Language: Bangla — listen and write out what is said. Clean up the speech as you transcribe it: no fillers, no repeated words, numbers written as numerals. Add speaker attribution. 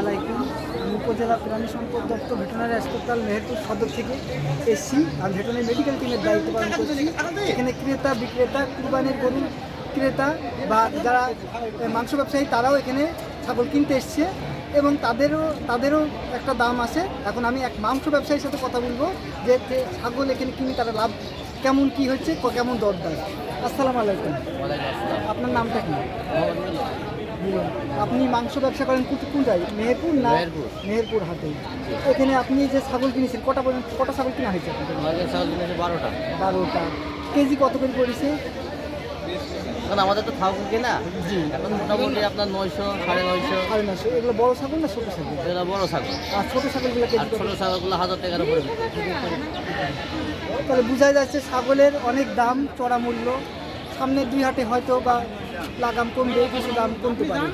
Speaker 1: আলাইকুম। আমি উপজেলা প্রাণী সম্পদ দপ্তর ভেটেরিনারি হাসপাতাল মেহেরপুর সদর থেকে এসছি আর ভেটেরিনারি মেডিকেল টিমের দায়িত্ব পালন করছি। এখানে ক্রেতা বিক্রেতা, কুরবানির গরু ক্রেতা বা যারা মাংস ব্যবসায়ী তারাও এখানে ছাগল কিনতে এসছে এবং তাদেরও একটা দাম আছে। এখন আমি এক মাংস ব্যবসায়ীর সাথে কথা বলবো যে ছাগল এখানে কিনে তারা লাভ কেমন কি হচ্ছে, কেমন দরদার। আসসালামু আলাইকুম। আপনার নামটা কি? আপনি মাংস ব্যবসা করেন কোনটাই, মেহেরপুর না? মেহেরপুর হাটে। এখানে আপনি যে ছাগল কিনেছেন কটা ছাগল কিনা হয়েছে? 12টা। কেজি কত করে পড়েছে?
Speaker 2: কারণ আমাদের তো থাকুক কিনা
Speaker 1: জি,
Speaker 2: এখন মোটামুটি আপনার 900 950।
Speaker 1: এগুলো বড় ছাগল না ছোটো ছাগল?
Speaker 2: এগুলো বড় ছাগল,
Speaker 1: আর ছোটো ছাগলগুলো
Speaker 2: আর
Speaker 1: কেজি কত?
Speaker 2: ছোটো ছাগলগুলো 1000 টাকার উপরে
Speaker 1: তাহলে বোঝাই যাচ্ছে ছাগলের অনেক দাম, চড়া মূল্য। সামনে 2 হাটে হয়তো বা লাগাম কমবে, কিছু দাম কমতে পারে।